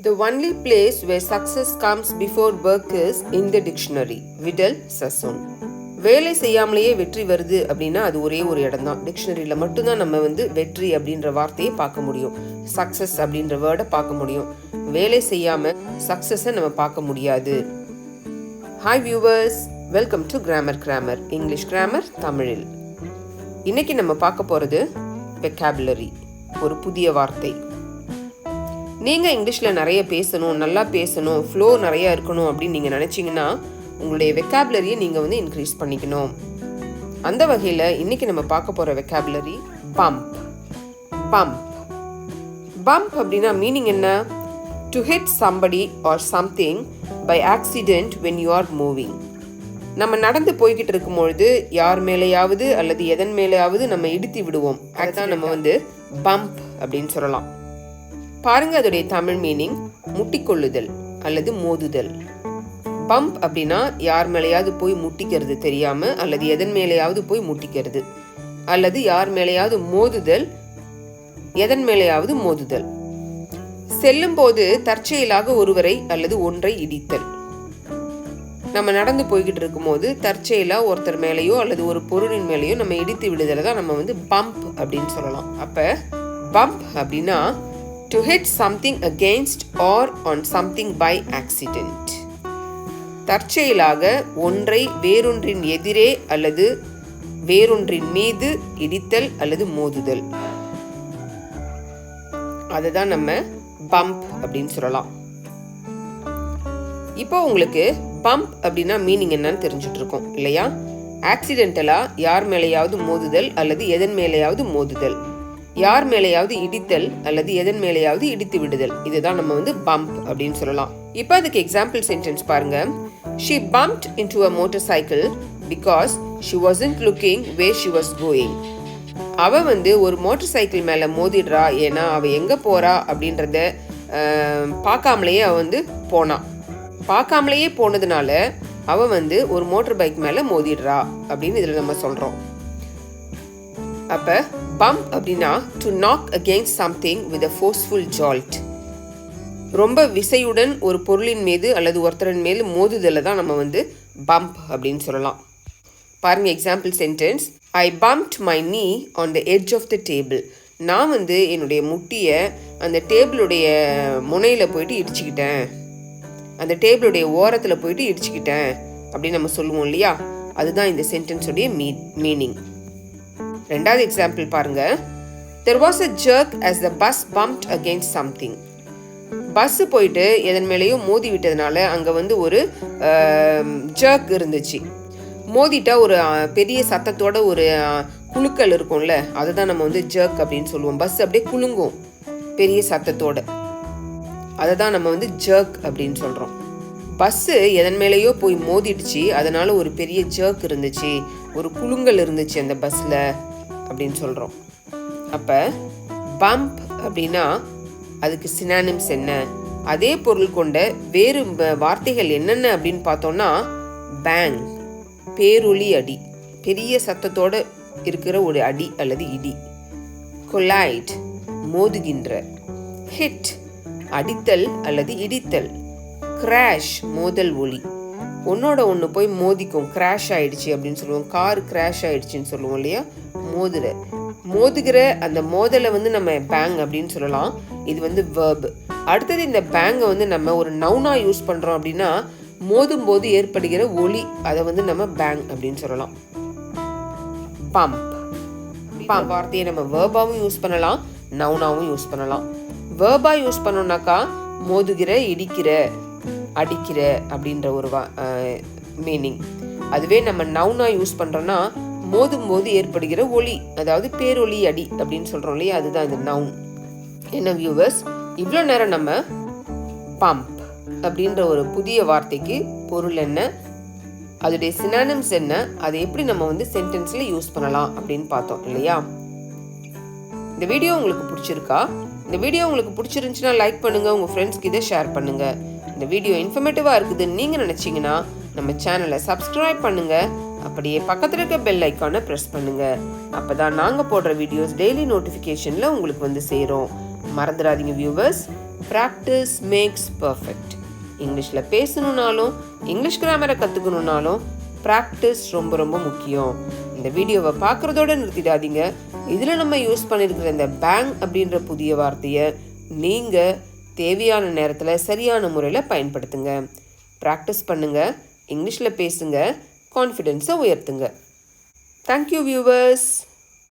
The only place where success comes before work is in the dictionary. விடல் சசோன். வேலை செய்யாமலேயே வெற்றி வருது அப்படின்னா அது ஒரே ஒரு இடம் தான். டிக்ஷனரியில் மட்டும்தான் நம்ம வெற்றி அப்படின்ற வார்த்தையை பார்க்க முடியும். சக்ஸஸ் அப்படின்ற வேர்டை பார்க்க முடியும். வேலை செய்யாமல் சக்ஸஸை நம்ம பார்க்க முடியாது. Hi viewers, welcome to grammar English grammar தமிழில். இன்னைக்கு நம்ம பார்க்க போகிறது வெக்காபுலரி, ஒரு புதிய வார்த்தை. நீங்கள் இங்கிலீஷில் நிறைய பேசணும், நல்லா பேசணும், ஃப்ளோ நிறையா இருக்கணும் அப்படின்னு நீங்கள் நினச்சிங்கன்னா உங்களுடைய வெக்காபுலரியை நீங்கள் இன்க்ரீஸ் பண்ணிக்கணும். அந்த வகையில் இன்றைக்கி நம்ம பார்க்க போகிற வெக்காபுலரி பம்ப். பம்ப் பம்ப் அப்படின்னா மீனிங் என்ன? To hit somebody or something by accident when you are moving. நம்ம நடந்து போய்கிட்டு இருக்கும்பொழுது யார் மேலேயாவது அல்லது எதன் மேலேயாவது நம்ம இடித்து விடுவோம். அதுதான் நம்ம பம்ப் அப்படின்னு சொல்லலாம். பாருங்க, அதோடைய தமிழ் மீனிங் முட்டிக்கொள்ளுதல் அல்லது மோதுதல். பம்ப் அப்படின்னா யார் மேலேயாவது போய் முட்டிக்கிறது தெரியாம, அல்லது எதன் மேலேயாவது போய் முட்டிக்கிறது, அல்லது யார் மேலேயாவது மோதுதல், எதன் மேலேயாவது மோதுதல். செல்லும் போது தற்செயலாக ஒருவரை அல்லது ஒன்றை இடித்தல். நம்ம நடந்து போய்கிட்டு இருக்கும் போது தற்செயலா ஒருத்தர் மேலேயோ அல்லது ஒரு பொருளின் மேலேயோ நம்ம இடித்து விடுதலை தான் நம்ம பம்ப் அப்படின்னு சொல்லலாம். அப்ப பம்ப் அப்படின்னா to hit something against or on something by accident. தற்செயலாக ஒன்றை வேறொன்றின் எதிரே அல்லது வேறொன்றின் மீது இடித்தல் அல்லது மோதுதல். அதுதான் நம்ம பம்ப் அப்படின்னு சொல்லலாம். இப்போ உங்களுக்கு பம்ப் அப்படின்னா மீனிங் என்னன்னு தெரிஞ்சுட்டு இருக்கோம் இல்லையா? ஆக்சிடென்டலா யார் மேலேயாவது மோதுதல் அல்லது எதன் மேலேயாவது மோதுதல், யார் மேலேயாவது இடித்தல் அல்லது எதன் மேலேயாவது இடித்து விடுதல். இதுதான் நம்ம பம்ப் அப்படின்னு சொல்லலாம். இப்போ அதுக்கு எக்ஸாம்பிள் சென்டென்ஸ் பாருங்க. She bumped into a motorcycle because she wasn't looking where she was going. அவ ஒரு மோட்டார் சைக்கிள் மேல மோதிடுறா, ஏன்னா அவ எங்க போறா அப்படின்றத பார்க்காமலேயே அவ போனா. பார்க்காமலேயே போனதுனால அவ ஒரு மோட்டார் பைக் மேல மோதிடுறா அப்படின்னு இதுல நம்ம சொல்றோம். அப்ப பம்ப் அப்படின்னா to knock against something with a forceful jolt. ரொம்ப விசையுடன் ஒரு பொருளின் மீது அல்லது ஒருத்தரின் மேல் மோதுதலை தான் நம்ம பம்ப் அப்படின்னு சொல்லலாம். பாருங்க example sentence. I bumped my knee on the edge of the table. நான் என்னுடைய முட்டியை அந்த டேபிளுடைய முனையில் போயிட்டு இடிச்சுக்கிட்டேன், அந்த டேபிளுடைய ஓரத்தில் போயிட்டு இடிச்சுக்கிட்டேன் அப்படின்னு நம்ம சொல்லுவோம் இல்லையா? அதுதான் இந்த சென்டென்ஸுடைய மீனிங். ரெண்டாவது எக்ஸாம்பிள் பாருங்க. There was a jerk as the bus bumped against something. Bus போயிட்டு எதன் மேலேயும் மோதி விட்டதுனால அங்கே ஒரு ஜர்க் இருந்துச்சு. மோதிட்டா ஒரு பெரிய சத்தத்தோட ஒரு குலுக்கல் இருக்கும்ல, அதுதான் நம்ம ஜர்க் அப்படின்னு சொல்லுவோம். பஸ் அப்படியே குலுங்கும் பெரிய சத்தத்தோட, அதை தான் நம்ம ஜர்க் அப்படின்னு சொல்கிறோம். பஸ்ஸு எதன் மேலேயோ போய் மோதிடுச்சு, அதனால ஒரு பெரிய ஜர்க் இருந்துச்சு, ஒரு குலுங்கல் இருந்துச்சு அந்த பஸ்ஸில் அப்படின்னு சொல்கிறோம். அப்போ பம்ப் அப்படின்னா அதுக்கு சினானிம்ஸ் என்ன, அதே பொருள் கொண்ட வேறு வார்த்தைகள் என்னென்ன அப்படின்னு பார்த்தோம்னா பேங், பேரொலி அடி, பெரிய சத்தத்தோடு இருக்கிற ஒரு அடி அல்லது இடி. கொலைட், மோதுகின்ற. ஹிட், அடித்தல் அல்லது இடித்தல். கிராஷ், மோதல் ஒலி. ஒன்னோட ஒன்று போய் மோதிக்கும், கிராஷ் ஆயிடுச்சு அப்படின்னு சொல்லுவோம். கார் கிராஷ் ஆயிடுச்சுன்னு சொல்லுவோம் இல்லையா? மோதுகிற அந்த மோதலை நம்ம பேங் அப்படின்னு சொல்லலாம். இது வேர்ப். அடுத்தது இந்த பேங்கை நம்ம ஒரு நவுனா யூஸ் பண்ணுறோம் அப்படின்னா மோதும் போது ஏற்படுகிற ஒலி, அதை நம்ம பேங் அப்படின்னு சொல்லலாம். பம்ப் வார்த்தையை நம்ம வேர்பாவும் யூஸ் பண்ணலாம், நவுனாவும் யூஸ் பண்ணலாம். வேர்பா யூஸ் பண்ணோம்னாக்கா மோதுகிற, இடிக்கிற, அடிக்கிற அப்படின்ற ஒரு மீனிங். அதுவே நம்ம நவுனா யூஸ் பண்ணுறோன்னா மோதும் போது ஏற்படுகிற ஒலி, அதாவது பேரொலி அடி அப்படின்னு சொல்கிறோம் இல்லையா? அதுதான் இந்த நவுன். என்ன வியூவர்ஸ், இவ்வளோ நேரம் நம்ம பம்ப் அப்படின்ற ஒரு புதிய வார்த்தைக்கு பொருள் என்ன, அதோடைய சினானிம்ஸ் என்ன, அதை எப்படி நம்ம சென்டென்ஸில் யூஸ் பண்ணலாம் அப்படின்னு பார்த்தோம் இல்லையா? இந்த வீடியோ உங்களுக்கு பிடிச்சிருக்கா? இந்த வீடியோ உங்களுக்கு பிடிச்சிருந்துச்சுன்னா லைக் பண்ணுங்கள், உங்கள் ஃப்ரெண்ட்ஸ்க்கு இதை ஷேர் பண்ணுங்கள். இந்த வீடியோ இன்ஃபர்மேட்டிவாக இருக்குதுன்னு நீங்கள் நினச்சிங்கன்னா நம்ம சேனலை சப்ஸ்கிரைப் பண்ணுங்கள். அப்படியே பக்கத்தில் இருக்க பெல் ஐக்கானை ப்ரெஸ் பண்ணுங்கள். அப்போ தான் நாங்கள் போடுற வீடியோஸ் டெய்லி நோட்டிஃபிகேஷனில் உங்களுக்கு சேரும். மறந்துடாதீங்க வியூவர்ஸ். Practice makes perfect. இங்கிலீஷில் பேசணுன்னாலும் இங்கிலீஷ் கிராமரை கற்றுக்கணுன்னாலும் ப்ராக்டிஸ் ரொம்ப ரொம்ப முக்கியம். இந்த வீடியோவை பார்க்குறதோட நிறுத்திடாதீங்க. இதில் நம்ம யூஸ் பண்ணியிருக்கிற இந்த பேங் அப்படின்ற புதிய வார்த்தையை நீங்கள் தேவையான நேரத்தில் சரியான முறையில் பயன்படுத்துங்க. ப்ராக்டிஸ் பண்ணுங்கள், இங்கிலீஷில் பேசுங்க, கான்ஃபிடென்ஸை உயர்த்துங்க. Thank you viewers.